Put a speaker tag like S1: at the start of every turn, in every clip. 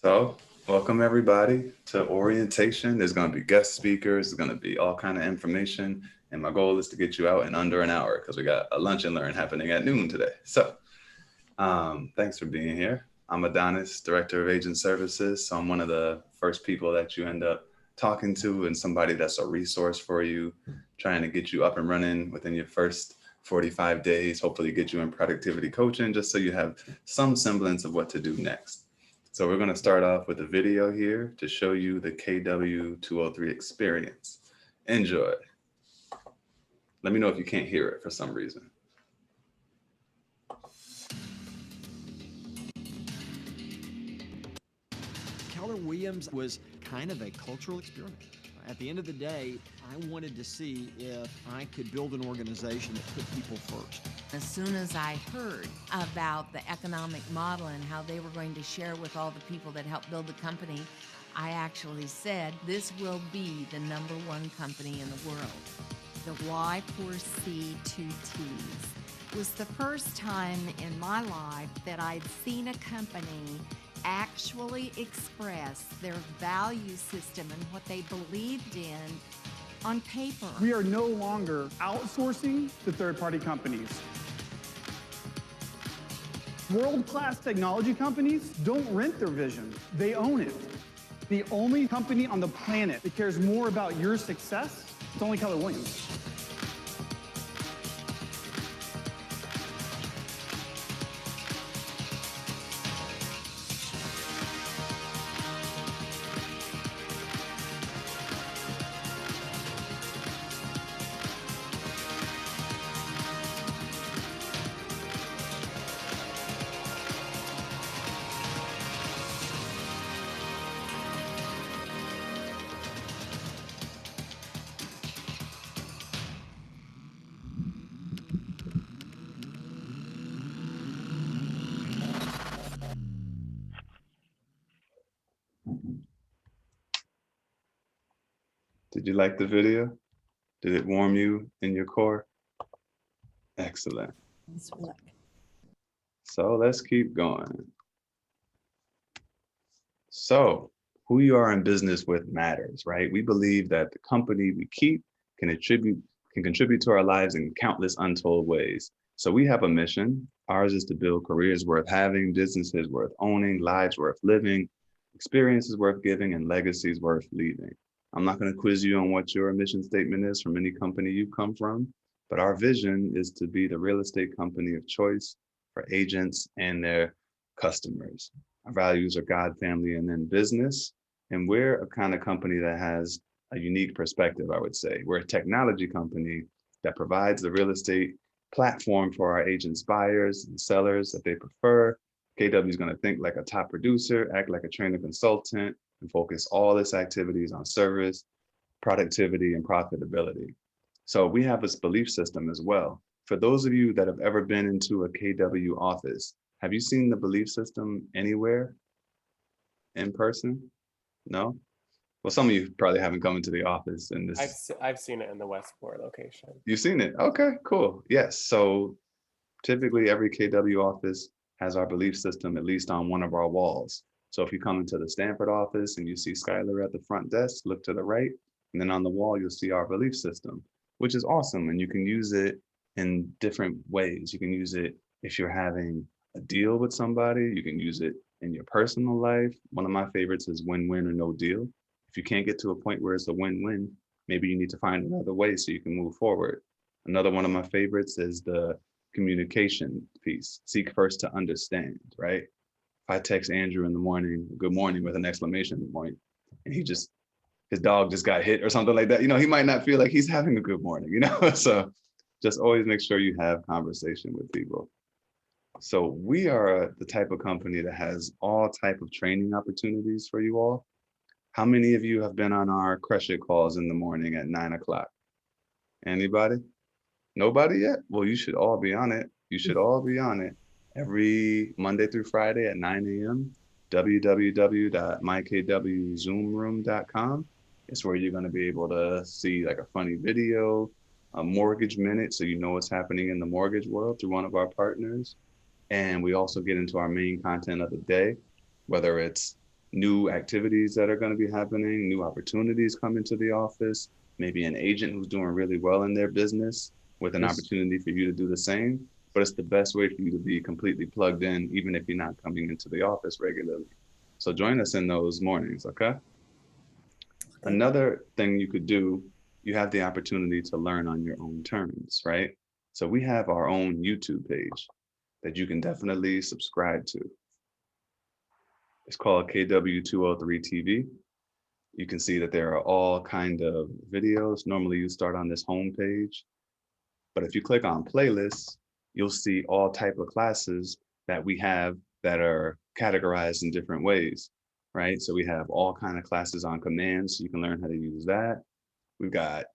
S1: So, welcome everybody to orientation. There's going to be guest speakers. There's going to be all kind of information, and my goal is to get you out in under an hour because we got a lunch and learn happening at noon today. So, thanks for being here. I'm Adonis, Director of Agent Services. So I'm one of the first people that you end up talking to, and somebody that's a resource for you, trying to get you up and running within your first 45 days. Hopefully, get you in productivity coaching, just so you have some semblance of what to do next. So we're going to start off with a video here to show you the KW203 experience. Enjoy. Let me know if you can't hear it for some reason.
S2: Keller Williams was kind of a cultural experiment. At the end of the day, I wanted to see if I could build an organization that put people first.
S3: As soon as I heard about the economic model and how they were going to share with all the people that helped build the company, I actually said, this will be the #1 company in the world.
S4: The Y4C2Ts was the first time in my life that I'd seen a company actually express their value system and what they believed in on paper.
S5: We are no longer outsourcing to third-party companies. World-class technology companies don't rent their vision, they own it. The only company on the planet that cares more about your success is only Keller Williams.
S1: Did you like the video? Did it warm you in your core? Excellent. So let's keep going. So who you are in business with matters, right? We believe that the company we keep can contribute to our lives in countless untold ways. So we have a mission. Ours is to build careers worth having, businesses worth owning, lives worth living, experiences worth giving, and legacies worth leaving. I'm not going to quiz you on what your mission statement is from any company you come from, but our vision is to be the real estate company of choice for agents and their customers. Our values are God, family, and then business. And we're a kind of company that has a unique perspective, I would say. We're a technology company that provides the real estate platform for our agents, buyers, and sellers that they prefer. KW is going to think like a top producer, act like a trainer consultant, and focus all its activities on service, productivity, and profitability. So we have this belief system as well. For those of you that have ever been into a KW office, have you seen the belief system anywhere in person? No? Well, some of you probably haven't come into the office in this.
S6: I've seen it in the Westport location.
S1: You've seen it? Okay, cool. Yes. So typically every KW office has our belief system at least on one of our walls. So if you come into the Stanford office and you see Skylar at the front desk, look to the right, and then on the wall, you'll see our belief system, which is awesome. And you can use it in different ways. You can use it if you're having a deal with somebody. You can use it in your personal life. One of my favorites is win-win or no deal. If you can't get to a point where it's a win-win, maybe you need to find another way so you can move forward. Another one of my favorites is the communication piece. Seek first to understand, right? If I text Andrew in the morning, good morning with an exclamation point, and his dog just got hit or something like that, he might not feel like he's having a good morning, So just always make sure you have conversation with people. So we are the type of company that has all type of training opportunities for you all. How many of you have been on our Crush It calls in the morning at 9 o'clock? Anybody? Nobody yet? Well, you should all be on it. You should all be on it. Every Monday through Friday at 9 a.m., www.mykwzoomroom.com. It's where you're going to be able to see like a funny video, a mortgage minute, so you know what's happening in the mortgage world through one of our partners. And we also get into our main content of the day, whether it's new activities that are going to be happening, new opportunities coming to the office, maybe an agent who's doing really well in their business with an opportunity for you to do the same. But it's the best way for you to be completely plugged in, even if you're not coming into the office regularly. So join us in those mornings, okay? Another thing you could do, you have the opportunity to learn on your own terms, right? So we have our own YouTube page that you can definitely subscribe to. It's called KW203 TV. You can see that there are all kind of videos. Normally you start on this home page, but if you click on playlists, you'll see all type of classes that we have that are categorized in different ways, right? So we have all kind of classes on command, so you can learn how to use that. We've got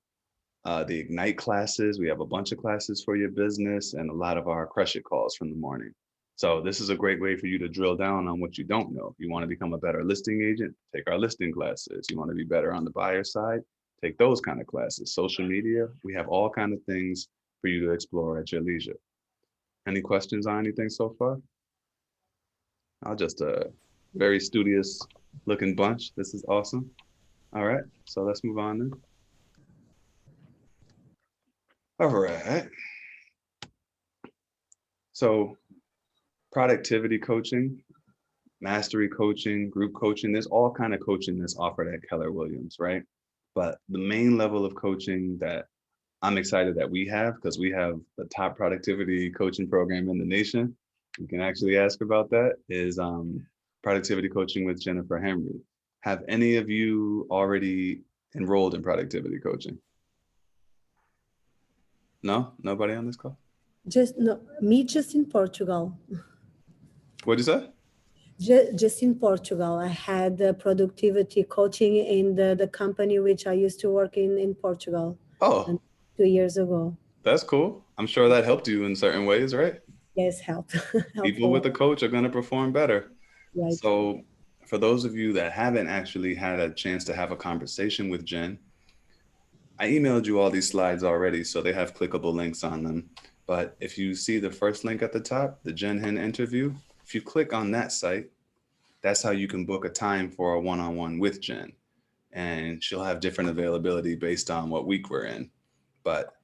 S1: the Ignite classes. We have a bunch of classes for your business and a lot of our Crush It calls from the morning. So this is a great way for you to drill down on what you don't know. If you want to become a better listing agent, take our listing classes. You want to be better on the buyer side, take those kind of classes. Social media, we have all kind of things for you to explore at your leisure. Any questions on anything so far? I'll just a very studious looking bunch. This is awesome. All right, so let's move on then. All right. So productivity coaching, mastery coaching, group coaching, there's all kind of coaching that's offered at Keller Williams, right? But the main level of coaching that I'm excited that we have, because we have the top productivity coaching program in the nation. You can actually ask about that, is productivity coaching with Jennifer Henry. Have any of you already enrolled in productivity coaching? No, nobody on this call?
S7: Just no, me just in Portugal.
S1: What'd you say?
S7: Just in Portugal. I had productivity coaching in the company which I used to work in Portugal.
S1: Oh,
S7: 2 years ago.
S1: that's cool. I'm sure that helped you in certain ways, right?
S7: Yes, help.
S1: People with a coach are going to perform better.
S7: Right.
S1: So for those of you that haven't actually had a chance to have a conversation with Jen, I emailed you all these slides already, so they have clickable links on them. But if you see the first link at the top, the Jen Hen interview, if you click on that site, that's how you can book a time for a one-on-one with Jen. And she'll have different availability based on what week we're in. But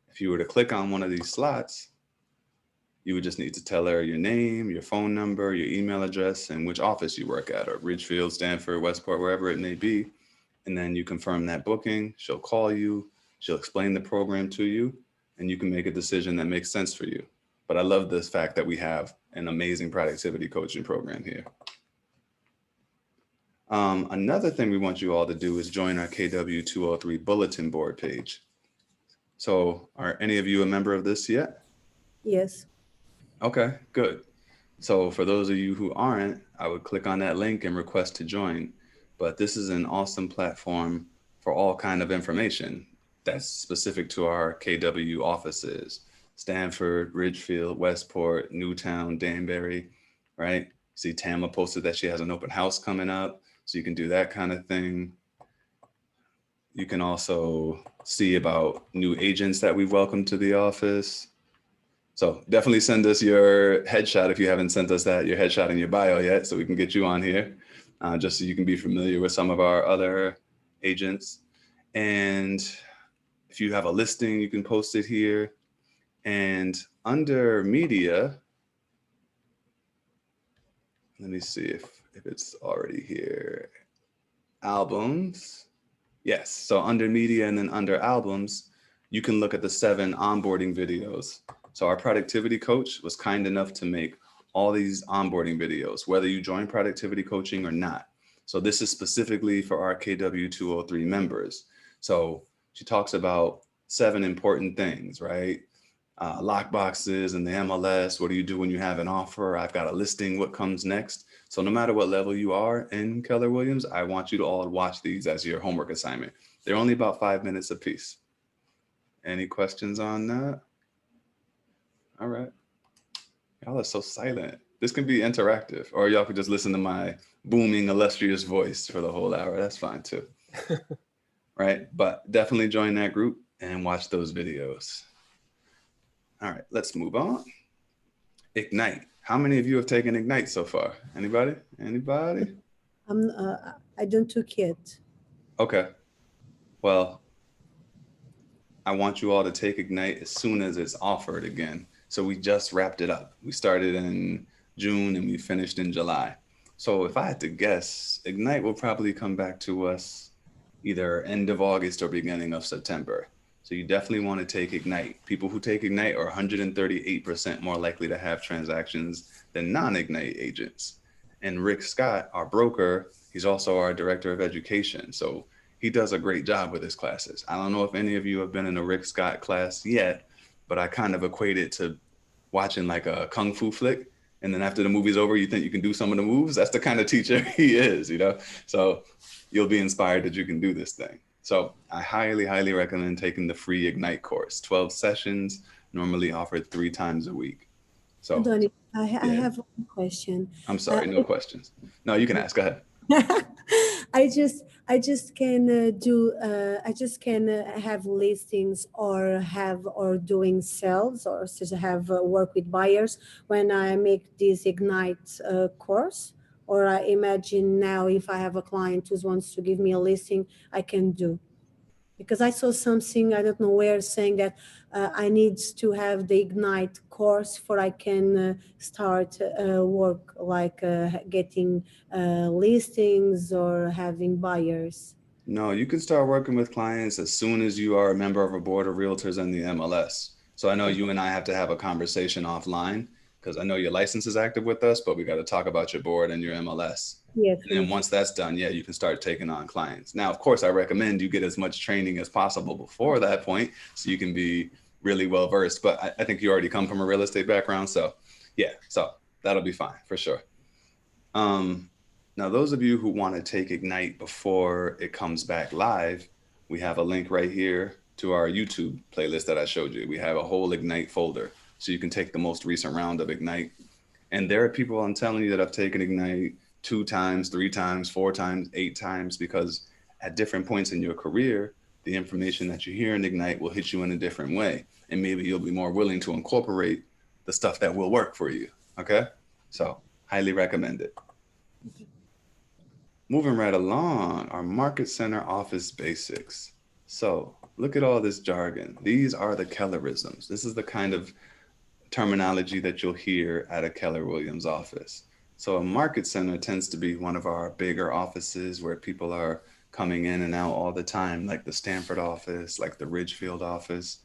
S1: if you were to click on one of these slots, you would just need to tell her your name, your phone number, your email address, and which office you work at, or Ridgefield, Stanford, Westport, wherever it may be. And then you confirm that booking, she'll call you, she'll explain the program to you, and you can make a decision that makes sense for you. But I love this fact that we have an amazing productivity coaching program here. Another thing we want you all to do is join our KW203 bulletin board page. So are any of you a member of this yet?
S7: Yes.
S1: Okay, good. So for those of you who aren't, I would click on that link and request to join. But this is an awesome platform for all kind of information that's specific to our KW offices: Stanford, Ridgefield, Westport, Newtown, Danbury, right? See, Tama posted that she has an open house coming up, so you can do that kind of thing. You can also see about new agents that we've welcomed to the office. So definitely send us your headshot if you haven't sent us that, your headshot in your bio yet, so we can get you on here, just so you can be familiar with some of our other agents. And if you have a listing, you can post it here. And under media, let me see if it's already here. Albums. Yes, so under media and then under albums, you can look at the 7 onboarding videos. So our productivity coach was kind enough to make all these onboarding videos, whether you join productivity coaching or not. So this is specifically for our KW203 members. So she talks about 7 important things, right? Lock boxes and the MLS. What do you do when you have an offer? I've got a listing. What comes next? So no matter what level you are in Keller Williams, I want you to all watch these as your homework assignment. They're only about 5 minutes a piece. Any questions on that? All right. Y'all are so silent. This can be interactive, or y'all could just listen to my booming, illustrious voice for the whole hour. That's fine too. Right? But definitely join that group and watch those videos. All right, let's move on. Ignite. How many of you have taken Ignite so far? Anybody? Anybody?
S7: I don't took it.
S1: Okay. Well, I want you all to take Ignite as soon as it's offered again. So we just wrapped it up. We started in June and we finished in July. So if I had to guess, Ignite will probably come back to us either end of August or beginning of September. So you definitely want to take Ignite. People who take Ignite are 138% more likely to have transactions than non-Ignite agents. And Rick Scott, our broker, he's also our director of education. So he does a great job with his classes. I don't know if any of you have been in a Rick Scott class yet, but I kind of equate it to watching like a kung fu flick. And then after the movie's over, you think you can do some of the moves. That's the kind of teacher he is, you know? So you'll be inspired that you can do this thing. So I highly, highly recommend taking the free Ignite course, 12 sessions, normally offered 3 times a week. So
S7: Adonis, I
S1: yeah,
S7: have one question.
S1: I'm sorry, no questions. No, you can ask, go ahead.
S7: I just can I just can have listings or have or doing sales or just have work with buyers when I make this Ignite course, or I imagine now if I have a client who wants to give me a listing, I can do, because I saw something, I don't know where, saying that I need to have the Ignite course for I can start work like getting listings or having buyers.
S1: No, you can start working with clients as soon as you are a member of a board of realtors in the MLS. So I know you and I have to have a conversation offline because I know your license is active with us, but we got to talk about your board and your MLS.
S7: Yes,
S1: And then once that's done, yeah, you can start taking on clients. Now, of course, I recommend you get as much training as possible before that point so you can be really well versed. But I think you already come from a real estate background. So yeah, so that'll be fine for sure. Um, Now, those of you who want to take Ignite before it comes back live, we have a link right here to our YouTube playlist that I showed you. We have a whole Ignite folder, so you can take the most recent round of Ignite. And there are people, I'm telling you, that have taken Ignite 2 times, 3 times, 4 times, 8 times, because at different points in your career, the information that you hear in Ignite will hit you in a different way. And maybe you'll be more willing to incorporate the stuff that will work for you. Okay? So, highly recommend it. Moving right along, our Market Center office basics. So look at all this jargon. These are the Kellerisms. This is the kind of terminology that you'll hear at a Keller Williams office. So a market center tends to be one of our bigger offices where people are coming in and out all the time, like the Stanford office, like the Ridgefield office.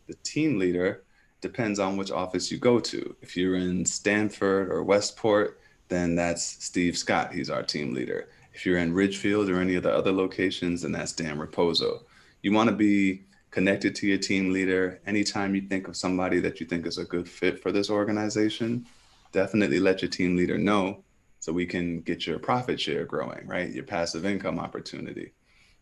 S1: The team leader depends on which office you go to. If you're in Stanford or Westport, then that's Steve Scott. He's our team leader. If you're in Ridgefield or any of the other locations, then that's Dan Raposo. You want to be connected to your team leader. Anytime you think of somebody that you think is a good fit for this organization, definitely let your team leader know so we can get your profit share growing, right? Your passive income opportunity,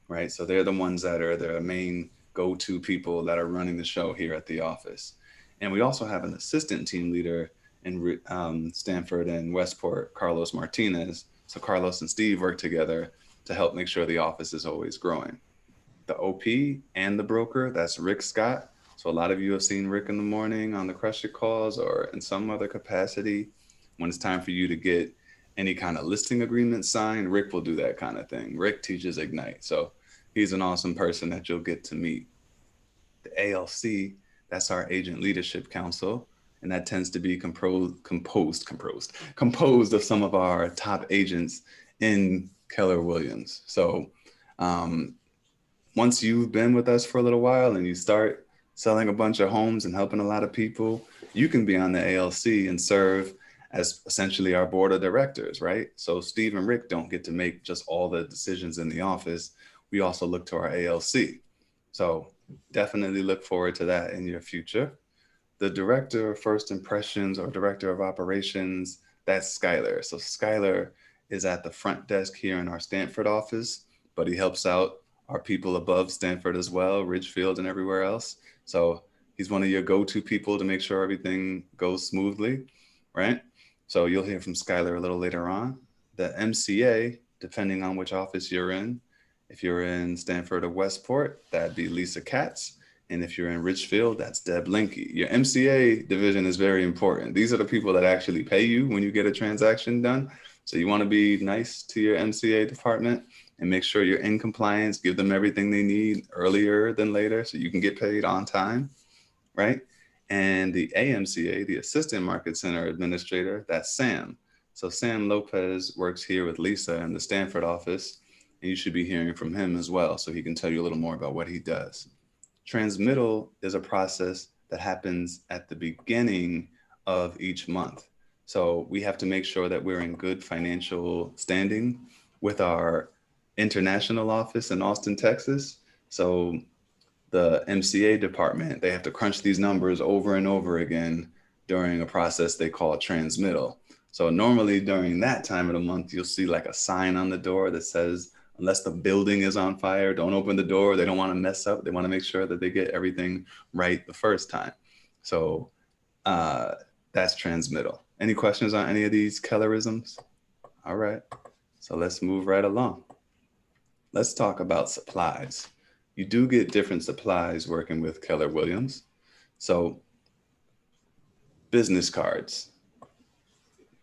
S1: right? So they're the ones that are the main go-to people that are running the show here at the office. And we also have an assistant team leader in Stanford and Westport, Carlos Martinez. So Carlos and Steve work together to help make sure the office is always growing. The OP and the broker, that's Rick Scott. So a lot of you have seen Rick in the morning on the Crush It calls or in some other capacity. When it's time for you to get any kind of listing agreement signed, Rick will do that kind of thing. Rick teaches Ignite. So he's an awesome person that you'll get to meet. The ALC, that's our Agent Leadership Council, and that tends to be composed of some of our top agents in Keller Williams. So once you've been with us for a little while and you start selling a bunch of homes and helping a lot of people, you can be on the ALC and serve as essentially our board of directors, right? So Steve and Rick don't get to make just all the decisions in the office. We also look to our ALC. So definitely look forward to that in your future. The director of first impressions or director of operations, that's Skylar. So Skylar is at the front desk here in our Stanford office, but he helps out our people above Stanford as well, Ridgefield and everywhere else. So he's one of your go-to people to make sure everything goes smoothly, right? So you'll hear from Skylar a little later on. The MCA, depending on which office you're in, if you're in Stanford or Westport, that'd be Lisa Katz. And if you're in Richfield, that's Deb Linke. Your MCA division is very important. These are the people that actually pay you when you get a transaction done. So you want to be nice to your MCA department and make sure you're in compliance, give them everything they need earlier than later so you can get paid on time, right? And the AMCA, the Assistant Market Center Administrator, that's Sam. So Sam Lopez works here with Lisa in the Stanford office, and you should be hearing from him as well so he can tell you a little more about what he does. Transmittal is a process that happens at the beginning of each month. So we have to make sure that we're in good financial standing with our international office in Austin, Texas. So the MCA department, they have to crunch these numbers over and over again during a process they call transmittal. So normally during that time of the month, you'll see like a sign on the door that says, unless the building is on fire, don't open the door. They don't want to mess up. They want to make sure that they get everything right the first time. So that's transmittal. Any questions on any of these Kellerisms? All right, so let's move right along. Let's talk about supplies. You do get different supplies working with Keller Williams. So business cards.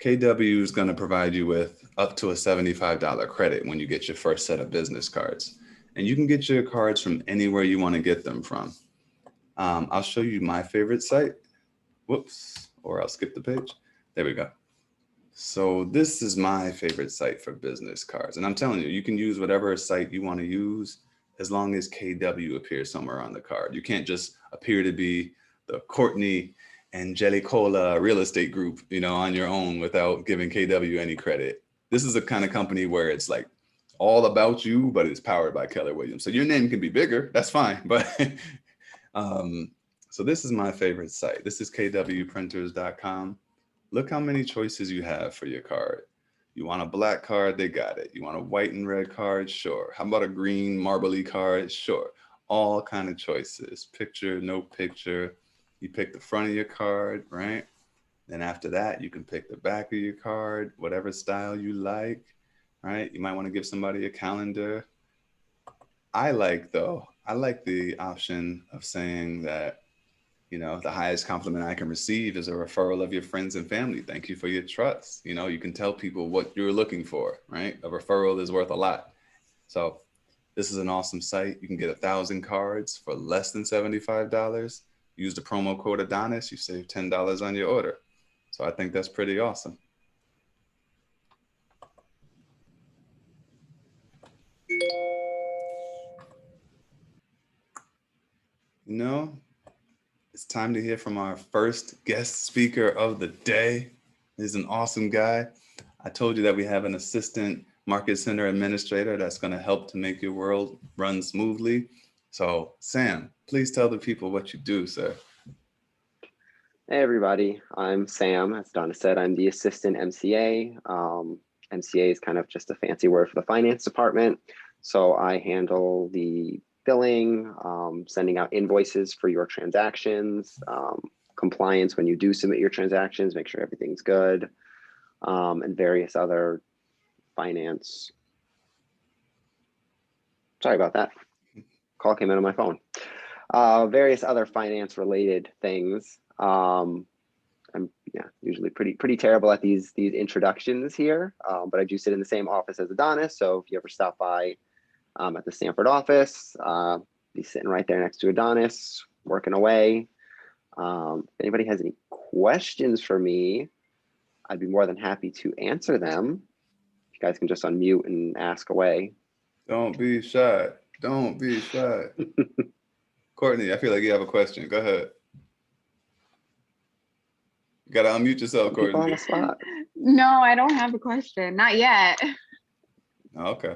S1: KW is going to provide you with up to a $75 credit when you get your first set of business cards. And you can get your cards from anywhere you want to get them from. I'll show you my favorite site. Whoops, or I'll skip the page. There we go. So this is my favorite site for business cards. And I'm telling you, you can use whatever site you want to use as long as KW appears somewhere on the card. You can't just appear to be the Courtney and Jellicola real estate group, on your own without giving KW any credit. This is a kind of company where it's like all about you, but it's powered by Keller Williams. So your name can be bigger, that's fine. But so this is my favorite site. This is kwprinters.com. Look how many choices you have for your card. You want a black card, they got it. You want a white and red card? Sure. How about a green marbly card? Sure. All kind of choices. Picture, no picture. You pick the front of your card, right? Then after that, you can pick the back of your card, whatever style you like, right? You might want to give somebody a calendar. I like the option of saying that, the highest compliment I can receive is a referral of your friends and family. Thank you for your trust. You can tell people what you're looking for, right? A referral is worth a lot. So this is an awesome site. You can get 1,000 cards for less than $75. Use the promo code Adonis, you save $10 on your order. So I think that's pretty awesome. It's time to hear from our first guest speaker of the day. He's an awesome guy. I told you that we have an assistant market center administrator that's going to help to make your world run smoothly. So Sam, please tell the people what you do, sir.
S8: Hey everybody, I'm Sam. As Donna said, I'm the assistant MCA. MCA is kind of just a fancy word for the finance department. So I handle the billing, sending out invoices for your transactions, compliance when you do submit your transactions, make sure everything's good, and various other finance. Sorry about that. Call came in on my phone. Various other finance related things. I'm usually pretty terrible at these introductions here, but I do sit in the same office as Adonis. So if you ever stop by at the Stanford office, be sitting right there next to Adonis, working away. If anybody has any questions for me, I'd be more than happy to answer them. You guys can just unmute and ask away.
S1: Don't be shy. Don't be shy. Courtney, I feel like you have a question. Go ahead. You gotta unmute yourself, Courtney.
S8: People on the spot.
S9: No, I don't have a question. Not yet.
S1: Okay.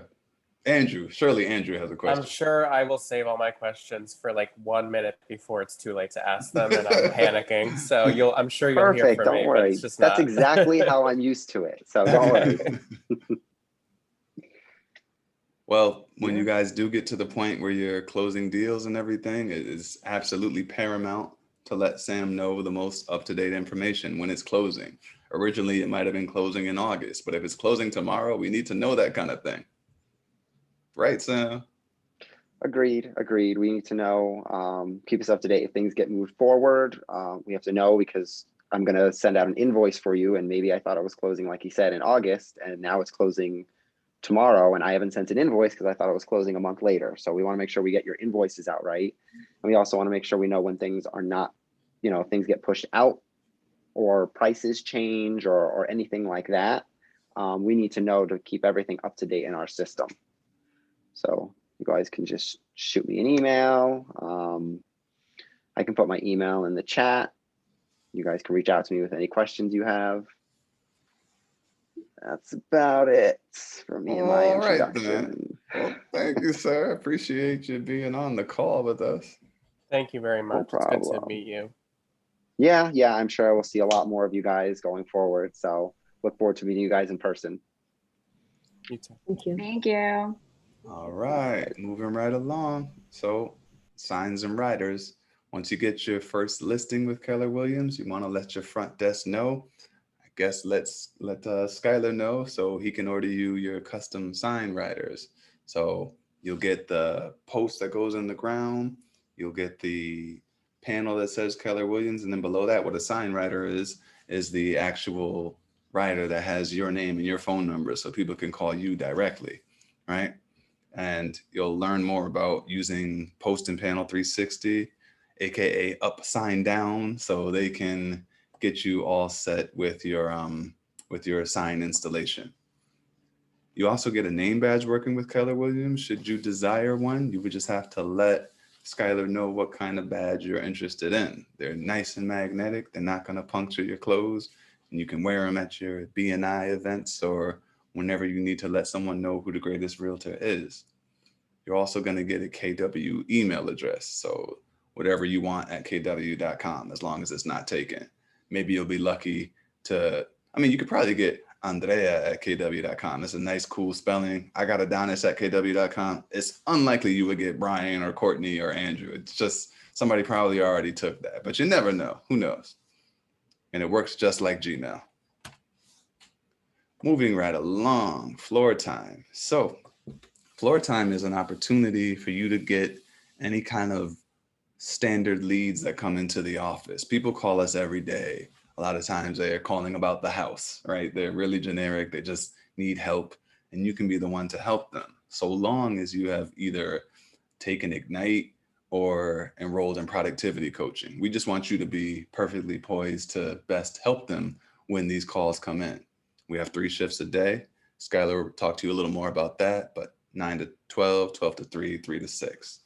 S1: Andrew, surely Andrew has a question.
S6: I'm sure I will save all my questions for like 1 minute before it's too late to ask them, and I'm panicking. So I'm sure you'll hear
S8: Perfect.
S6: from
S8: Don't
S6: me.
S8: worry.
S6: But it's just
S8: That's
S6: not.
S8: exactly how I'm used to it. So don't worry.
S1: Well, when you guys do get to the point where you're closing deals and everything, it is absolutely paramount to let Sam know the most up-to-date information when it's closing. Originally, it might have been closing in August, but if it's closing tomorrow, we need to know that kind of thing. Right, Sam?
S8: Agreed. We need to know, keep us up to date if things get moved forward. We have to know because I'm going to send out an invoice for you. And maybe I thought it was closing, like he said, in August, and now it's closing tomorrow. And I haven't sent an invoice because I thought it was closing a month later. So we want to make sure we get your invoices out right. And we also want to make sure we know when things are not, you know, things get pushed out or prices change or anything like that. We need to know to keep everything up to date in our system. So you guys can just shoot me an email. I can put my email in the chat. You guys can reach out to me with any questions you have. That's about it for me and my introduction.
S1: Well, thank you, sir. Appreciate you being on the call with us.
S6: Thank you very much.
S8: No
S6: It's good to
S8: problem.
S6: meet you.
S8: Yeah, I'm sure I will see a lot more of you guys going forward. So look forward to meeting you guys in person.
S6: You too.
S7: Thank you.
S9: Thank you.
S1: All right, moving right along. So signs and riders. Once you get your first listing with Keller Williams, you want to let your front desk know. I guess let Skylar know so he can order you your custom sign riders. So you'll get the post that goes in the ground. You'll get the panel that says Keller Williams, and then below that, what a sign rider is the actual rider that has your name and your phone number, so people can call you directly, right? And you'll learn more about using Post and Panel 360, aka up, sign, down, so they can get you all set with your sign installation. You also get a name badge working with Keller Williams. Should you desire one, you would just have to let Skylar know what kind of badge you're interested in. They're nice and magnetic. They're not going to puncture your clothes, and you can wear them at your BNI events or whenever you need to let someone know who the greatest realtor is. You're also going to get a KW email address. So whatever you want at kw.com, as long as it's not taken. Maybe you'll be lucky to, you could probably get Andrea at kw.com. It's a nice, cool spelling. I got Adonis at kw.com. It's unlikely you would get Brian or Courtney or Andrew. It's just somebody probably already took that, but you never know. Who knows? And it works just like Gmail. Moving right along, floor time. So floor time is an opportunity for you to get any kind of standard leads that come into the office. People call us every day. A lot of times they're calling about the house, right? They're really generic. They just need help, and you can be the one to help them. So long as you have either taken Ignite or enrolled in productivity coaching. We just want you to be perfectly poised to best help them when these calls come in. We have 3 shifts a day. Skylar will talk to you a little more about that, but 9 to 12, 12 to 3, 3 to 6.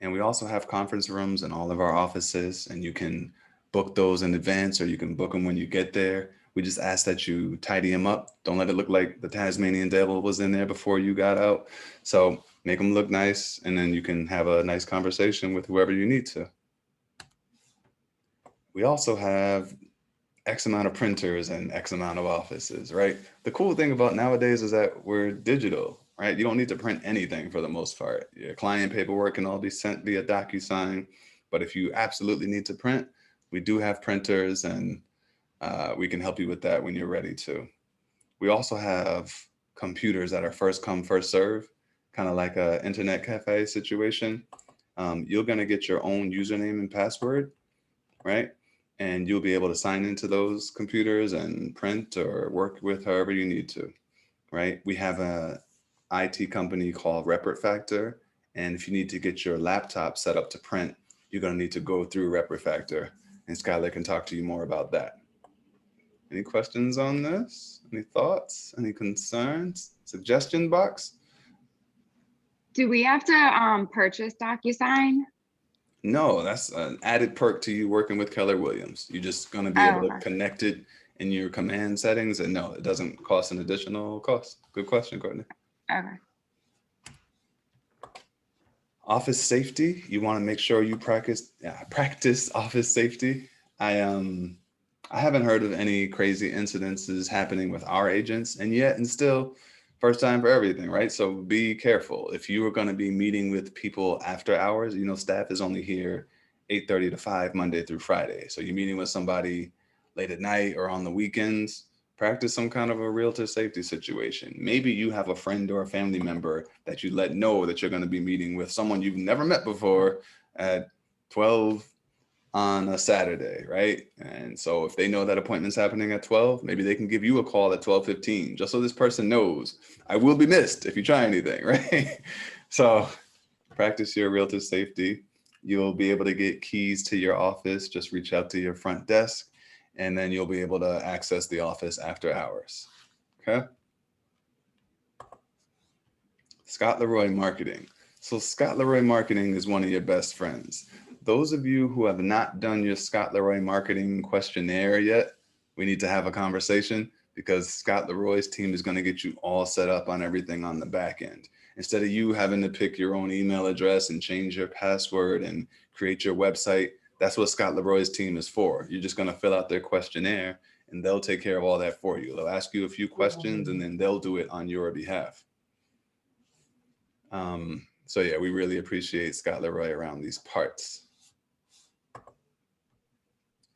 S1: And we also have conference rooms in all of our offices, and you can book those in advance or you can book them when you get there. We just ask that you tidy them up. Don't let it look like the Tasmanian devil was in there before you got out. So make them look nice, and then you can have a nice conversation with whoever you need to. We also have X amount of printers and X amount of offices, right? The cool thing about nowadays is that we're digital, right? You don't need to print anything for the most part. Your client paperwork can all be sent via DocuSign. But if you absolutely need to print, we do have printers, and we can help you with that when you're ready to. We also have computers that are first come, first serve, kind of like a internet cafe situation. You're gonna get your own username and password, right? And you'll be able to sign into those computers and print or work with however you need to, right? We have a IT company called Repert Factor, and if you need to get your laptop set up to print, you're going to need to go through Repert Factor, and Skylar can talk to you more about that. Any questions on this? Any thoughts? Any concerns? Suggestion box?
S9: Do we have to purchase DocuSign?
S1: No, that's an added perk to you working with Keller Williams. You're just going to be able to connect it in your command settings, and no, it doesn't cost an additional cost. Good question, Courtney.
S9: Okay.
S1: Office safety. You want to make sure you practice office safety. I haven't heard of any crazy incidences happening with our agents, and still first time for everything, right? So be careful. If you are going to be meeting with people after hours, staff is only here 8:30 to 5 Monday through Friday. So you're meeting with somebody late at night or on the weekends, practice some kind of a realtor safety situation. Maybe you have a friend or a family member that you let know that you're going to be meeting with someone you've never met before at 12 on a Saturday, right? And so if they know that appointment's happening at 12, maybe they can give you a call at 12:15, just so this person knows I will be missed if you try anything, right? So practice your realtor safety. You'll be able to get keys to your office. Just reach out to your front desk, and then you'll be able to access the office after hours. Okay? Scott LeRoy Marketing. So Scott LeRoy Marketing is one of your best friends. Those of you who have not done your Scott LeRoy Marketing questionnaire yet, we need to have a conversation, because Scott LeRoy's team is going to get you all set up on everything on the back end. Instead of you having to pick your own email address and change your password and create your website, that's what Scott LeRoy's team is for. You're just going to fill out their questionnaire and they'll take care of all that for you. They'll ask you a few questions and then they'll do it on your behalf. So yeah, we really appreciate Scott LeRoy around these parts.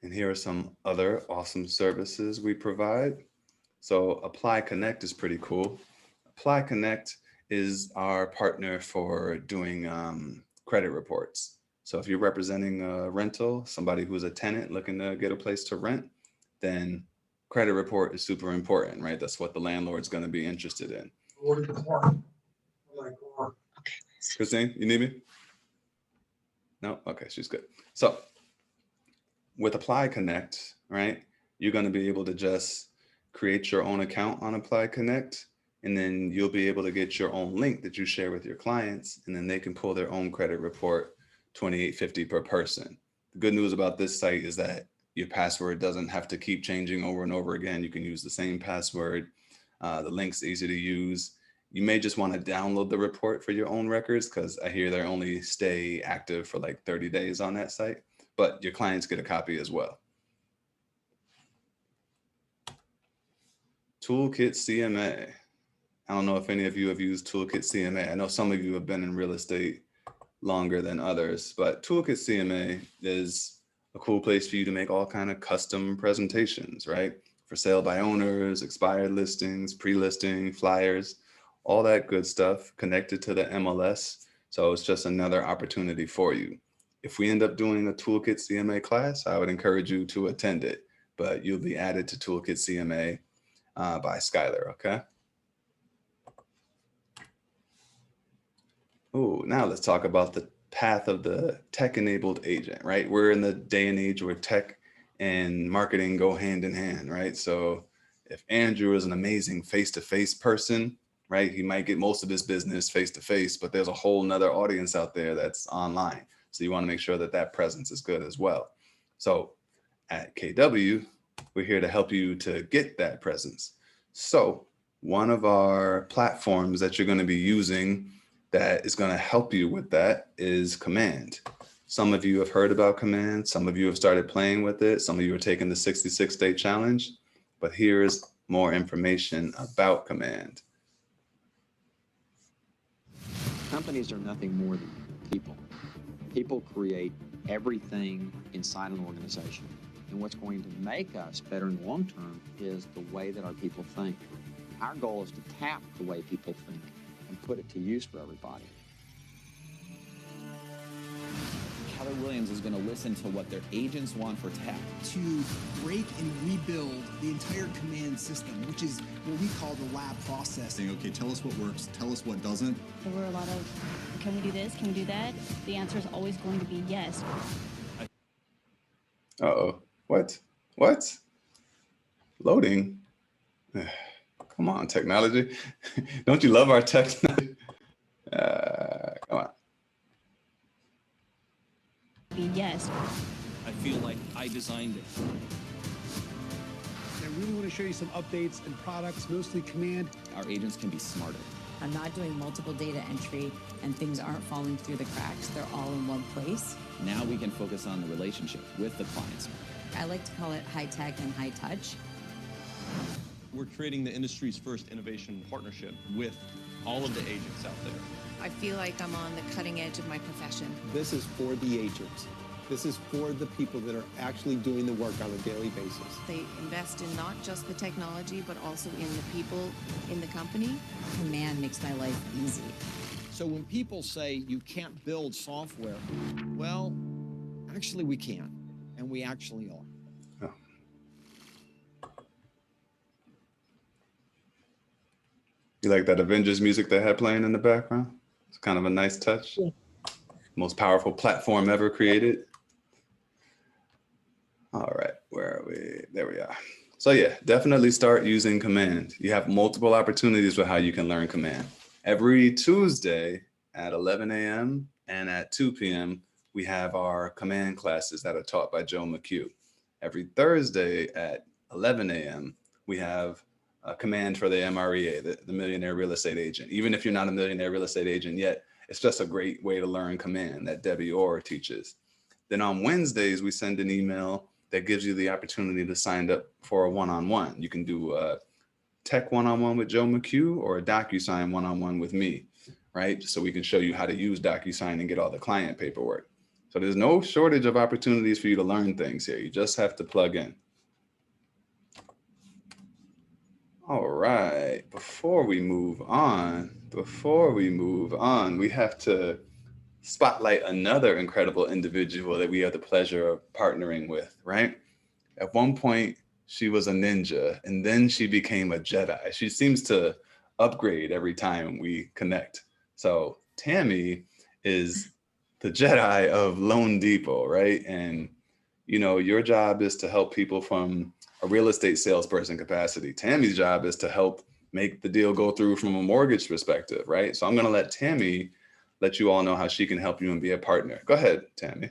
S1: And here are some other awesome services we provide. So Apply Connect is pretty cool. Apply Connect is our partner for doing credit reports. So if you're representing a rental, somebody who's a tenant looking to get a place to rent, then credit report is super important, right? That's what the landlord's going to be interested in. Christine, you need me? No? Okay, she's good. So with Apply Connect, right, you're going to be able to just create your own account on Apply Connect, and then you'll be able to get your own link that you share with your clients, and then they can pull their own credit report, $28.50 per person. The good news about this site is that your password doesn't have to keep changing over and over again. You can use the same password. The link's easy to use. You may just want to download the report for your own records, because I hear they only stay active for like 30 days on that site, but your clients get a copy as well. Toolkit CMA. I don't know if any of you have used Toolkit CMA. I know some of you have been in real estate longer than others, but Toolkit CMA is a cool place for you to make all kind of custom presentations, right? For sale by owners, expired listings, pre-listing, flyers, all that good stuff connected to the MLS. So it's just another opportunity for you. If we end up doing a Toolkit CMA class, I would encourage you to attend it, but you'll be added to Toolkit CMA by Skylar, okay? Oh, now let's talk about the path of the tech-enabled agent, right? We're in the day and age where tech and marketing go hand in hand, right? So if Andrew is an amazing face-to-face person, right, he might get most of his business face-to-face, but there's a whole nother audience out there that's online. So you want to make sure that that presence is good as well. So at KW, we're here to help you to get that presence. So one of our platforms that you're going to be using that is going to help you with that is Command. Some of you have heard about Command. Some of you have started playing with it. Some of you are taking the 66-day challenge, but here's more information about Command.
S10: Companies are nothing more than people. People create everything inside an organization. And what's going to make us better in the long term is the way that our people think. Our goal is to tap the way people think and put it to use for everybody.
S11: Keller Williams is going to listen to what their agents want for tech.
S12: To break and rebuild the entire Command system, which is what we call the lab process.
S13: Saying, okay, tell us what works, tell us what doesn't.
S14: There were a lot of, can we do this, can we do that? The answer is always going to be yes.
S1: Uh-oh, what? Loading? Come on, technology. Don't you love our technology? Come on.
S14: Yes.
S11: I feel like I designed it.
S12: I really want to show you some updates and products, mostly Command.
S11: Our agents can be smarter.
S15: I'm not doing multiple data entry and things aren't falling through the cracks. They're all in one place.
S11: Now we can focus on the relationship with the clients.
S15: I like to call it high tech and high touch.
S16: We're creating the industry's first innovation partnership with all of the agents out there.
S17: I feel like I'm on the cutting edge of my profession.
S18: This is for the agents. This is for the people that are actually doing the work on a daily basis.
S17: They invest in not just the technology, but also in the people in the company.
S15: Command makes my life easy.
S2: So when people say you can't build software, well, actually we can. and we actually are.
S1: You like that Avengers music they had playing in the background? It's kind of a nice touch.
S7: Yeah.
S1: Most powerful platform ever created. All right, where are we? There we are. So yeah, definitely start using Command. You have multiple opportunities with how you can learn Command. Every Tuesday at 11 a.m. and at 2 p.m., we have our Command classes that are taught by Joe McHugh. Every Thursday at 11 a.m., we have a Command for the MREA, the Millionaire Real Estate Agent. Even if you're not a millionaire real estate agent yet, it's just a great way to learn Command that Debbie Orr teaches. Then on Wednesdays, we send an email that gives you the opportunity to sign up for a one-on-one. You can do a tech one-on-one with Joe McHugh or a DocuSign one-on-one with me, right? So we can show you how to use DocuSign and get all the client paperwork. So there's no shortage of opportunities for you to learn things here. You just have to plug in. All right, before we move on, we have to spotlight another incredible individual that we have the pleasure of partnering with, right? At one point, she was a ninja, and then she became a Jedi. She seems to upgrade every time we connect. So Tammy is the Jedi of Loan Depot, right? And you know, your job is to help people from a real estate salesperson capacity. Tammy's job is to help make the deal go through from a mortgage perspective, right? So I'm going to let Tammy let you all know how she can help you and be a partner. Go ahead, Tammy.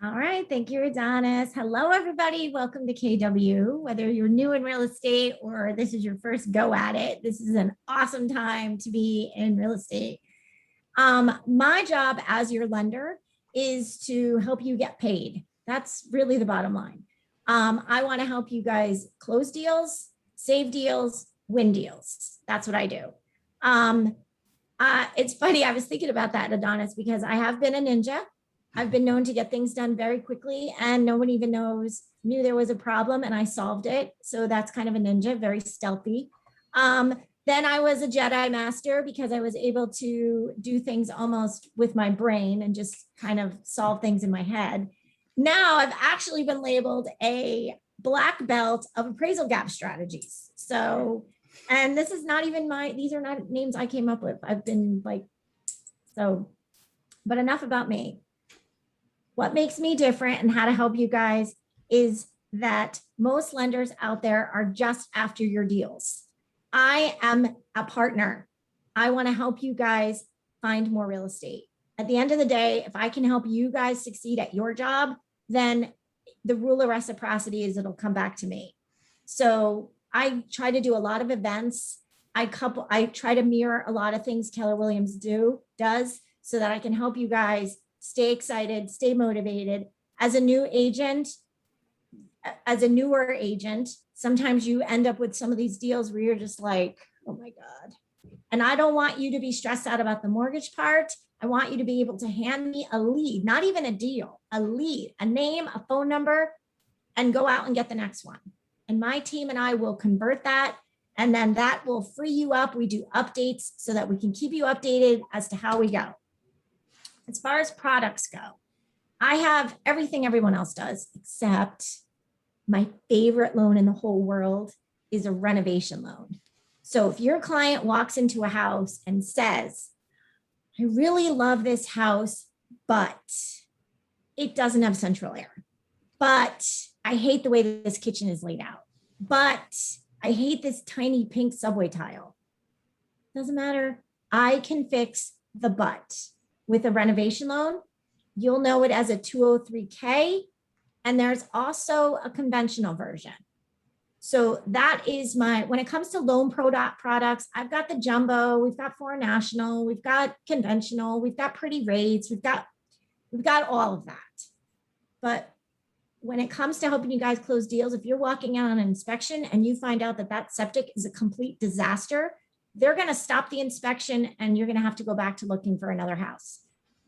S19: All right. Thank you, Adonis. Hello, everybody. Welcome to KW. Whether you're new in real estate or this is your first go at it, this is an awesome time to be in real estate. My job as your lender is to help you get paid. That's really the bottom line. I want to help you guys close deals, save deals, win deals. That's what I do. It's funny. I was thinking about that, Adonis, because I have been a ninja. I've been known to get things done very quickly and no one even knew there was a problem and I solved it. So that's kind of a ninja, very stealthy. Then I was a Jedi master because I was able to do things almost with my brain and just kind of solve things in my head. Now I've actually been labeled a black belt of appraisal gap strategies. So, and this is not even these are not names I came up with. I've been like, so, but enough about me. What makes me different and how to help you guys is that most lenders out there are just after your deals. I am a partner. I want to help you guys find more real estate. At the end of the day, if I can help you guys succeed at your job, then the rule of reciprocity is it'll come back to me. So I try to do a lot of events. I try to mirror a lot of things Keller Williams does so that I can help you guys stay excited, stay motivated. As a new agent, as a newer agent, sometimes you end up with some of these deals where you're just like, oh my God. And I don't want you to be stressed out about the mortgage part. I want you to be able to hand me a lead, not even a deal, a lead, a name, a phone number, and go out and get the next one. And my team and I will convert that. And then that will free you up. We do updates so that we can keep you updated as to how we go. As far as products go, I have everything everyone else does, except my favorite loan in the whole world is a renovation loan. So if your client walks into a house and says, I really love this house, but it doesn't have central air, but I hate the way this kitchen is laid out, but I hate this tiny pink subway tile. Doesn't matter. I can fix the but. With a renovation loan, you'll know it as a 203K, and there's also a conventional version. So that is when it comes to loan products, I've got the jumbo, we've got foreign national, we've got conventional, we've got pretty rates, we've got all of that. But when it comes to helping you guys close deals, if you're walking out on an inspection and you find out that septic is a complete disaster, they're going to stop the inspection and you're going to have to go back to looking for another house.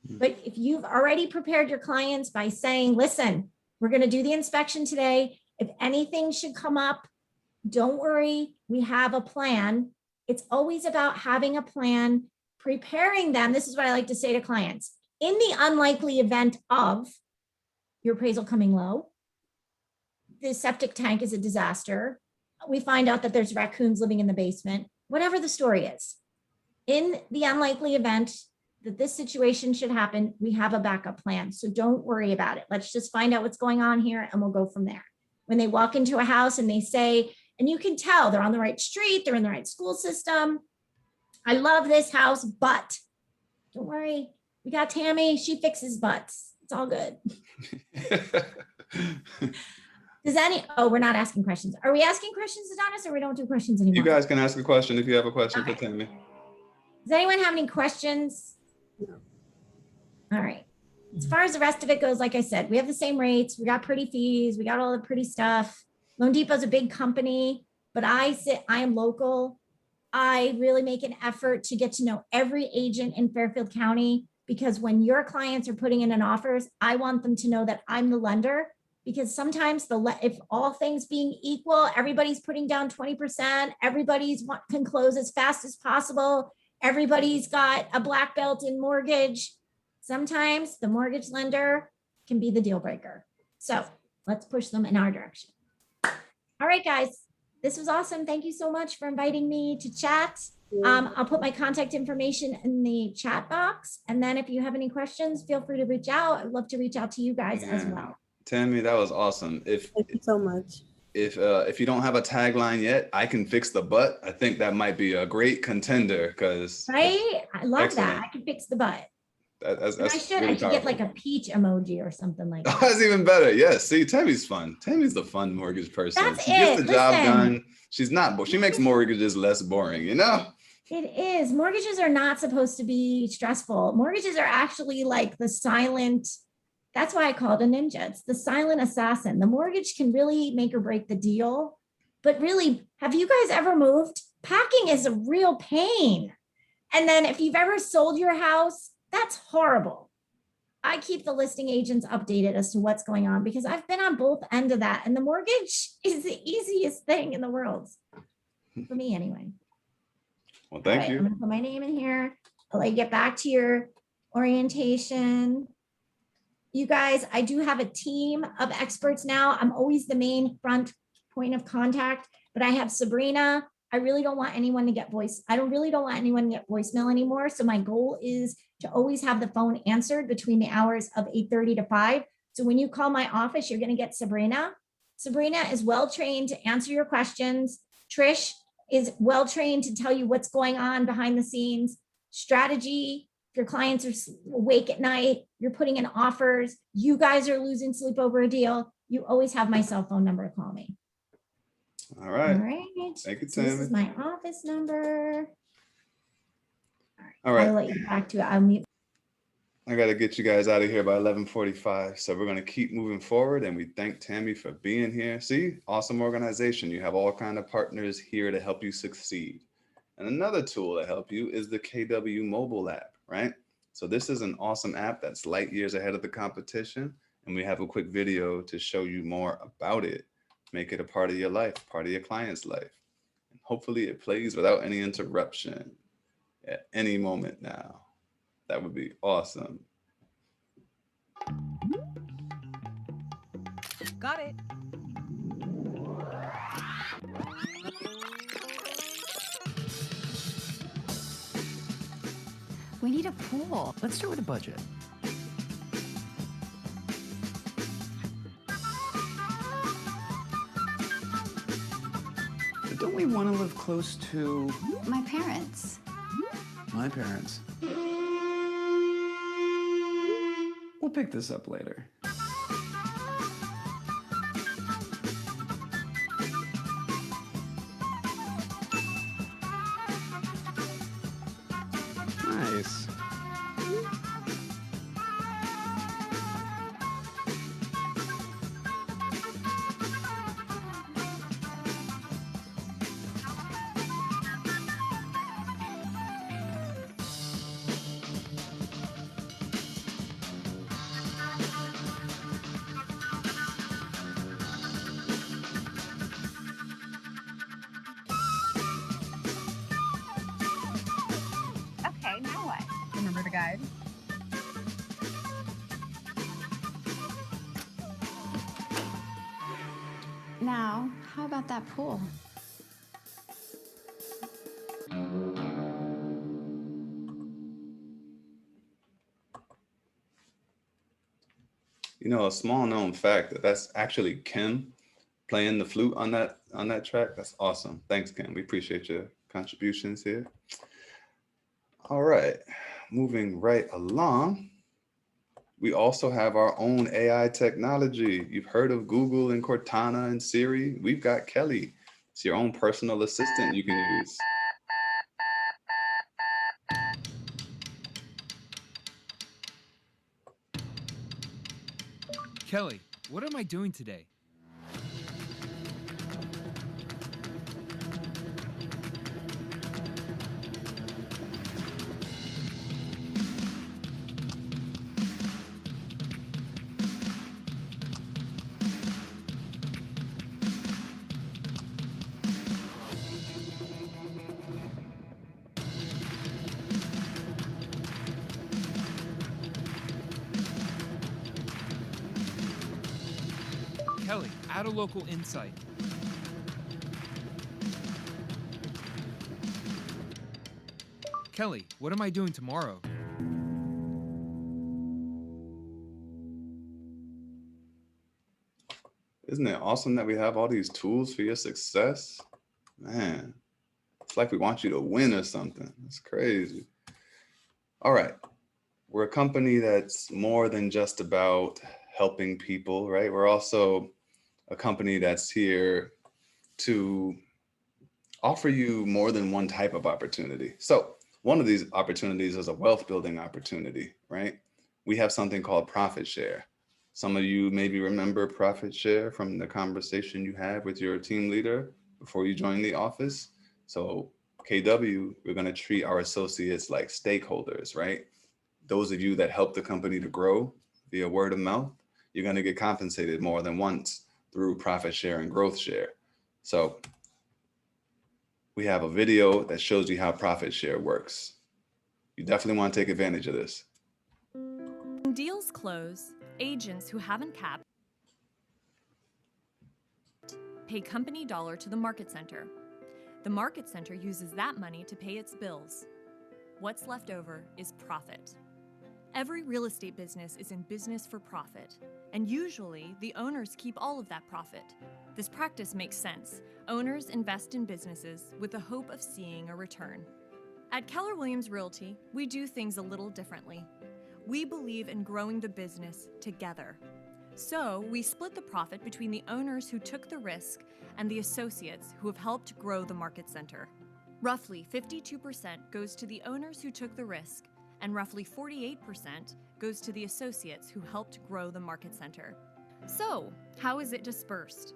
S19: But if you've already prepared your clients by saying, listen, we're going to do the inspection today. If anything should come up, don't worry, we have a plan. It's always about having a plan, preparing them. This is what I like to say to clients. In the unlikely event of your appraisal coming low, the septic tank is a disaster. We find out that there's raccoons living in the basement, whatever the story is. In the unlikely event that this situation should happen, we have a backup plan. So don't worry about it. Let's just find out what's going on here and we'll go from there. When they walk into a house and they say, and you can tell they're on the right street, they're in the right school system. I love this house, but don't worry. We got Tammy. She fixes butts. It's all good. We're not asking questions. Are we asking questions, Adonis, or we don't do questions anymore?
S1: You guys can ask a question if you have a question for Tammy.
S19: Does anyone have any questions? No. All right. As far as the rest of it goes, like I said, we have the same rates. We got pretty fees. We got all the pretty stuff. Loan Depot's a big company, but I am local. I really make an effort to get to know every agent in Fairfield County, because when your clients are putting in an offers, I want them to know that I'm the lender, because sometimes if all things being equal, everybody's putting down 20%, can close as fast as possible. Everybody's got a black belt in mortgage. Sometimes the mortgage lender can be the deal breaker. So let's push them in our direction. All right, guys, this was awesome. Thank you so much for inviting me to chat. I'll put my contact information in the chat box. And then if you have any questions, feel free to reach out. I'd love to reach out to you guys as well.
S1: Tammy, that was awesome.
S7: Thank you so much.
S1: If you don't have a tagline yet, I can fix the butt. I think that might be a great contender because
S19: right. I love that. I can fix the butt. I should get like a peach emoji or something like that.
S1: That's even better. Yes. See, Tammy's fun. Tammy's the fun mortgage person. She gets the job done. She makes mortgages less boring, you know?
S19: It is. Mortgages are not supposed to be stressful. Mortgages are actually like the silent, that's why I call it a ninja. It's the silent assassin. The mortgage can really make or break the deal. But really, have you guys ever moved? Packing is a real pain. And then if you've ever sold your house, that's horrible. I keep the listing agents updated as to what's going on because I've been on both ends of that. And the mortgage is the easiest thing in the world. For me, anyway.
S1: Well, thank you.
S19: I'm going to put my name in here. I'll let you get back to your orientation. You guys, I do have a team of experts now. I'm always the main front point of contact, but I have Sabrina. I really don't want anyone to get really don't want anyone to get voicemail anymore. So my goal is to always have the phone answered between the hours of 8:30 to 5. So when you call my office, you're going to get Sabrina. Sabrina is well-trained to answer your questions. Trish is well-trained to tell you what's going on behind the scenes. Strategy, if your clients are awake at night, you're putting in offers, you guys are losing sleep over a deal, you always have my cell phone number to call me.
S1: All right.
S19: All right.
S1: Thank you,
S19: So
S1: Tammy.
S19: this is my office number.
S1: All right.
S19: I'll let you back to it. I'll mute.
S1: I got to get you guys out of here by 11:45. So we're going to keep moving forward. And we thank Tammy for being here. See, awesome organization. You have all kinds of partners here to help you succeed. And another tool to help you is the KW mobile app, right? So this is an awesome app that's light years ahead of the competition. And we have a quick video to show you more about it. Make it a part of your life, part of your client's life. And hopefully it plays without any interruption at any moment now. That would be awesome.
S20: Got it.
S17: We need a pool.
S20: Let's start with a budget. But don't we want to live close to
S17: My parents.
S20: my parents? We'll pick this up later. Nice.
S9: Okay, now what? Remember the guide? Now, how about that pool?
S1: You know, a small known fact that's actually Kim playing the flute on that track. That's awesome. Thanks, Kim. We appreciate your contributions here. All right, moving right along. We also have our own AI technology. You've heard of Google and Cortana and Siri. We've got Kelly. It's your own personal assistant you can use.
S21: Kelly, what am I doing today? Kelly, add a local insight. Kelly, what am I doing tomorrow?
S1: Isn't it awesome that we have all these tools for your success? Man, it's like we want you to win or something. That's crazy. All right. We're a company that's more than just about helping people, right? We're also a company that's here to offer you more than one type of opportunity. So one of these opportunities is a wealth building opportunity, right? We have something called profit share. Some of you maybe remember profit share from the conversation you had with your team leader before you joined the office. So KW, we're going to treat our associates like stakeholders, right? Those of you that help the company to grow via word of mouth, you're going to get compensated more than once through profit share and growth share. So we have a video that shows you how profit share works. You definitely want to take advantage of this.
S22: When deals close, agents who haven't capped pay company dollar to the market center. The market center uses that money to pay its bills. What's left over is profit. Every real estate business is in business for profit, and usually the owners keep all of that profit. This practice makes sense. Owners invest in businesses with the hope of seeing a return. At Keller Williams Realty, we do things a little differently. We believe in growing the business together. So we split the profit between the owners who took the risk and the associates who have helped grow the market center. Roughly 52% goes to the owners who took the risk, and roughly 48% goes to the associates who helped grow the market center. So, how is it dispersed?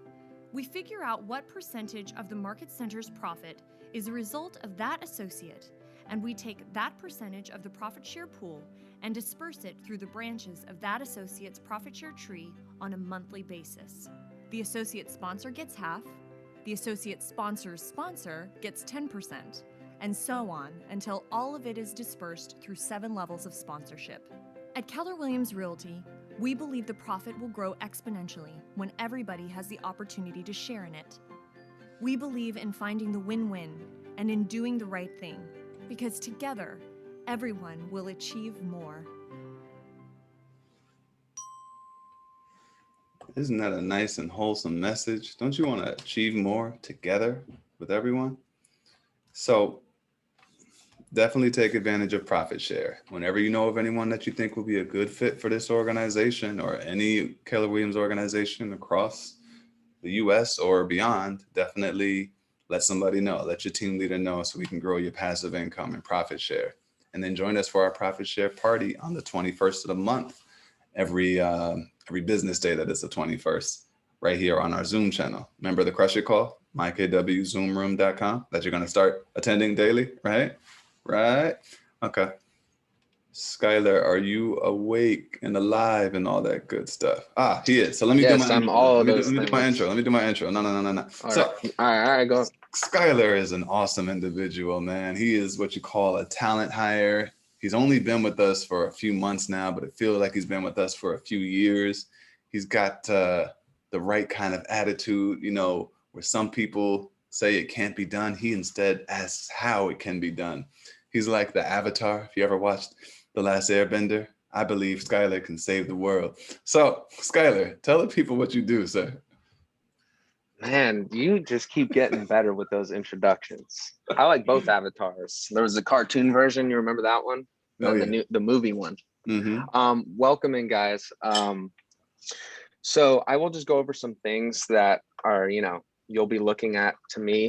S22: We figure out what percentage of the market center's profit is a result of that associate, and we take that percentage of the profit share pool and disperse it through the branches of that associate's profit share tree on a monthly basis. The associate sponsor gets half, the associate sponsor's sponsor gets 10%, and so on until all of it is dispersed through 7 levels of sponsorship. At Keller Williams Realty, we believe the profit will grow exponentially when everybody has the opportunity to share in it. We believe in finding the win-win and in doing the right thing, because together, everyone will achieve more.
S1: Isn't that a nice and wholesome message? Don't you want to achieve more together with everyone? So definitely take advantage of profit share. Whenever you know of anyone that you think will be a good fit for this organization or any Keller Williams organization across the US or beyond, definitely let somebody know, let your team leader know so we can grow your passive income and profit share. And then join us for our profit share party on the 21st of the month, every business day that is the 21st, right here on our Zoom channel. Remember the Crush It Call, mykwzoomroom.com, that you're going to start attending daily, right? Right? Okay. Skylar, are you awake and alive and all that good stuff? Ah, he is. So let me do my
S8: I'm
S1: intro.
S8: all
S1: Let me
S8: those
S1: do my
S8: things.
S1: intro. Let me do my intro. No.
S8: All right, go.
S1: Skylar is an awesome individual, man. He is what you call a talent hire. He's only been with us for a few months now, but it feels like he's been with us for a few years. He's got the right kind of attitude, where some people say it can't be done. He instead asks how it can be done. He's like the Avatar. If you ever watched The Last Airbender, I believe Skylar can save the world. So Skylar, tell the people what you do, sir.
S3: Man, you just keep getting better with those introductions. I like both avatars. There was the cartoon version, you remember that one? And then the movie one. Welcome in, guys. So I will just go over some things that are, you'll be looking at to me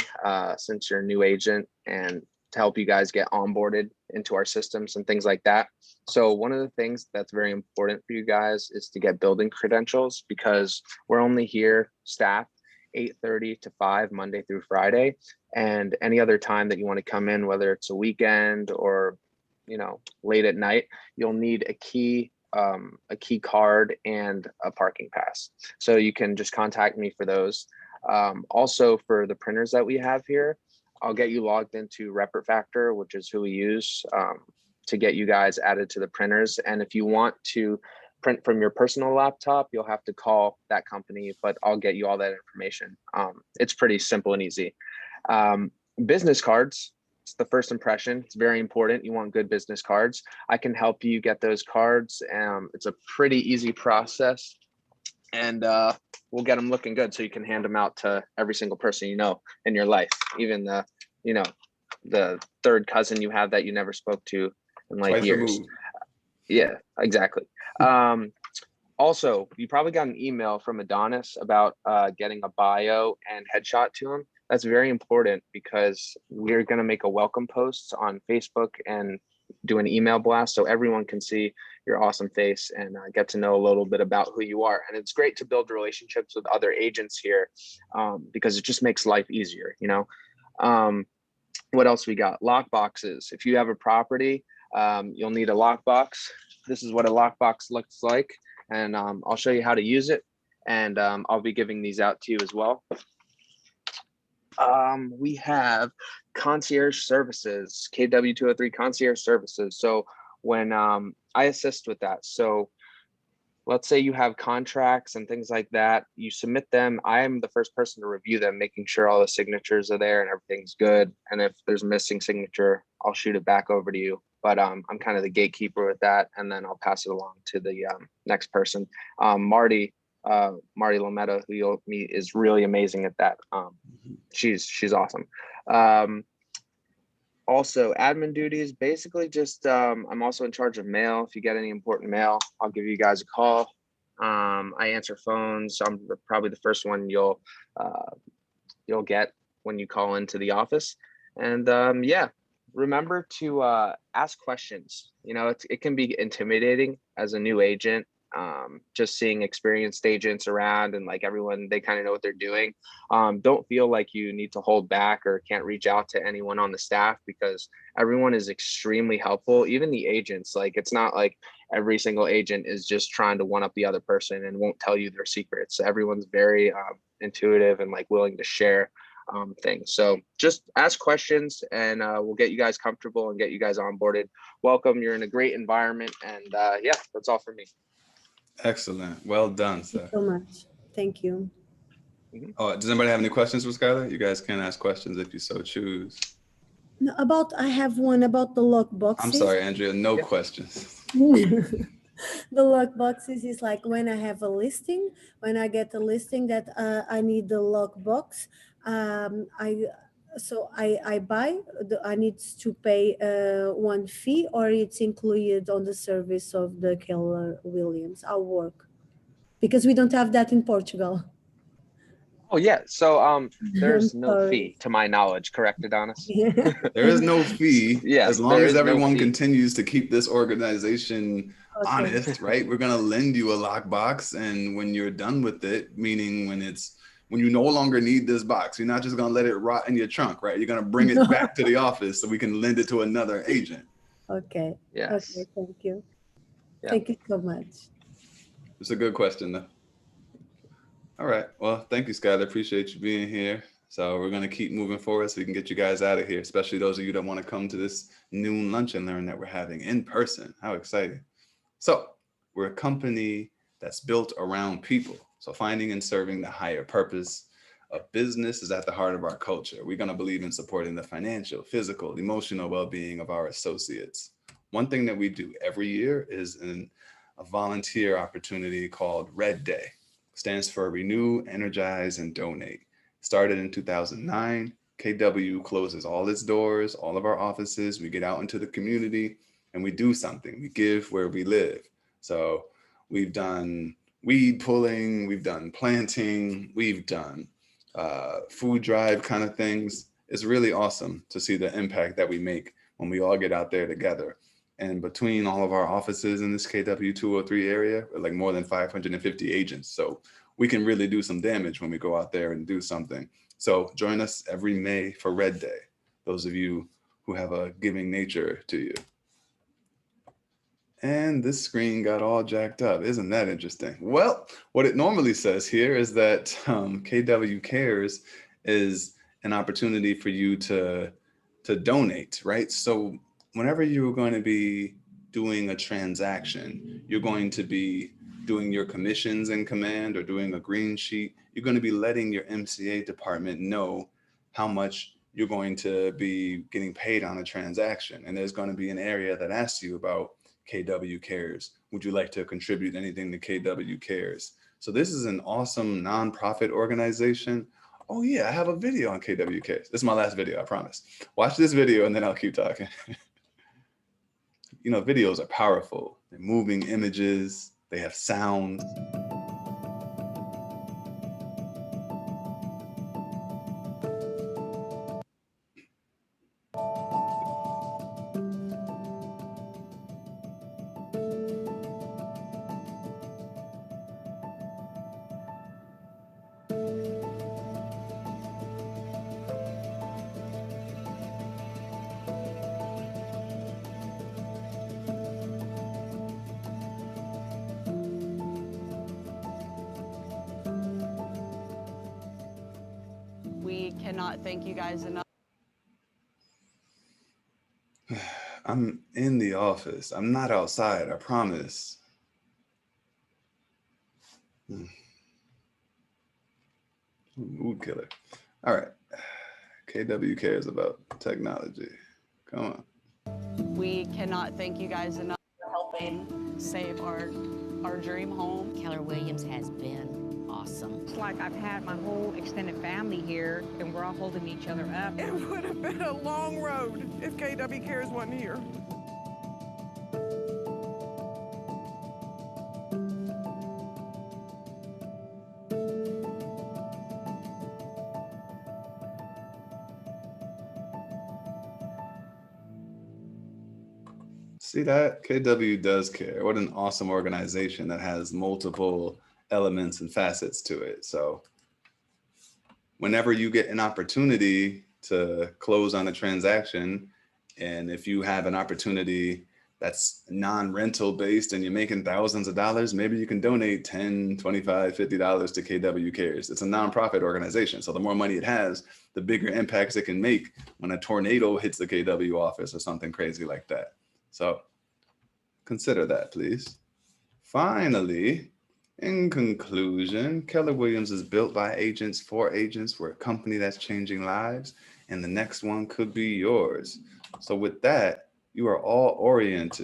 S3: since you're a new agent, and to help you guys get onboarded into our systems and things like that. So one of the things that's very important for you guys is to get building credentials, because we're only here staffed 8:30 to 5 Monday through Friday, and any other time that you want to come in, whether it's a weekend or late at night, you'll need a key card and a parking pass. So you can just contact me for those. Also, for the printers that we have here, I'll get you logged into RepRFactor, which is who we use to get you guys added to the printers. And if you want to print from your personal laptop, you'll have to call that company, but I'll get you all that information. It's pretty simple and easy. Business cards, it's the first impression. It's very important. You want good business cards. I can help you get those cards. It's a pretty easy process, and we'll get them looking good so you can hand them out to every single person in your life, even the third cousin you have that you never spoke to in like
S1: Twice
S3: years.
S1: removed.
S3: Yeah, exactly. Also, you probably got an email from Adonis about getting a bio and headshot to him. That's very important, because we're going to make a welcome post on Facebook and do an email blast so everyone can see your awesome face and get to know a little bit about who you are. And it's great to build relationships with other agents here, because it just makes life easier. What else we got? Lock boxes. If you have a property, you'll need a lockbox. This is what a lockbox looks like, and I'll show you how to use it, and I'll be giving these out to you as well. We have concierge services, KW203 concierge services. So when I assist with that, so let's say you have contracts and things like that, you submit them. I am the first person to review them, making sure all the signatures are there and everything's good. And if there's a missing signature, I'll shoot it back over to you. But I'm kind of the gatekeeper with that, and then I'll pass it along to the next person. Marty Lametta, who you'll meet, is really amazing at that. She's awesome. Also, admin duties, basically just I'm also in charge of mail. If you get any important mail, I'll give you guys a call. I answer phones, so I'm probably the first one you'll get when you call into the office. And yeah, remember to ask questions. It can be intimidating as a new agent, just seeing experienced agents around and like everyone, they kind of know what they're doing. Don't feel like you need to hold back or can't reach out to anyone on the staff, because everyone is extremely helpful. Even the agents, like it's not like every single agent is just trying to one up the other person and won't tell you their secrets. Everyone's very intuitive and like willing to share things. So just ask questions, and we'll get you guys comfortable and get you guys onboarded. Welcome. You're in a great environment, and yeah, that's all for me.
S1: Excellent. Well done, sir.
S7: Thank you so much. Thank you.
S1: Oh, does anybody have any questions for Skylar? You guys can ask questions if you so choose.
S7: No, I have one about the lock boxes.
S1: I'm sorry, Andrea, no questions.
S7: The lock boxes is like when I have a listing, when I get a listing that I need the lock box, I buy, I need to pay one fee, or it's included on the service of the Keller Williams. I'll work, because we don't have that in Portugal.
S3: Oh yeah, so there's no fee to my knowledge, correct, Adonis?
S1: There is no fee.
S3: Yeah,
S1: as long as everyone
S3: no
S1: continues to keep this organization honest, right? We're gonna lend you a lockbox, and when you're done with it, meaning when you no longer need this box, you're not just gonna let it rot in your trunk, right? You're gonna bring it back to the office so we can lend it to another agent.
S7: Okay.
S3: Yes.
S7: Okay, thank you.
S3: Yeah.
S7: Thank you so much.
S1: It's a good question, though. All right. Well, thank you, Skylar. Appreciate you being here. So we're going to keep moving forward so we can get you guys out of here, especially those of you that want to come to this noon lunch and learn that we're having in person. How exciting. So we're a company that's built around people. So finding and serving the higher purpose of business is at the heart of our culture. We're going to believe in supporting the financial, physical, emotional well-being of our associates. One thing that we do every year is a volunteer opportunity called Red Day. Stands for Renew, Energize, and Donate. Started in 2009. KW closes all its doors, all of our offices. We get out into the community and we do something. We give where we live. So we've done weed pulling, we've done planting, we've done food drive kind of things. It's really awesome to see the impact that we make when we all get out there together. And between all of our offices in this KW 203 area, we're like more than 550 agents. So we can really do some damage when we go out there and do something. So join us every May for Red Day, those of you who have a giving nature to you. And this screen got all jacked up. Isn't that interesting? Well, what it normally says here is that KW Cares is an opportunity for you to donate, right? So whenever you're going to be doing a transaction, you're going to be doing your commissions in command or doing a green sheet, you're going to be letting your MCA department know how much you're going to be getting paid on a transaction. And there's going to be an area that asks you about KW Cares. Would you like to contribute anything to KW Cares? So this is an awesome nonprofit organization. Oh yeah, I have a video on KW Cares. This is my last video, I promise. Watch this video and then I'll keep talking. You know, videos are powerful. They're moving images, they have sound.
S4: We cannot thank you guys enough.
S1: I'm in the office. I'm not outside, I promise. Mood killer. All right. KW cares about technology. Come on.
S4: We cannot thank you guys enough for helping save our dream home.
S5: Keller Williams has been awesome.
S19: It's like I've had my whole extended family here and we're all holding each other up.
S23: It would have been a long road if KW Cares wasn't here.
S1: See that? KW does care. What an awesome organization that has multiple elements and facets to it. So whenever you get an opportunity to close on a transaction, and if you have an opportunity that's non-rental based and you're making thousands of dollars, maybe you can donate $10, $25, $50 to KW Cares. It's a nonprofit organization. So the more money it has, the bigger impacts it can make when a tornado hits the KW office or something crazy like that. So consider that, please. Finally, in conclusion, Keller Williams is built by agents for agents. We're a company that's changing lives, and the next one could be yours. So with that, you are all oriented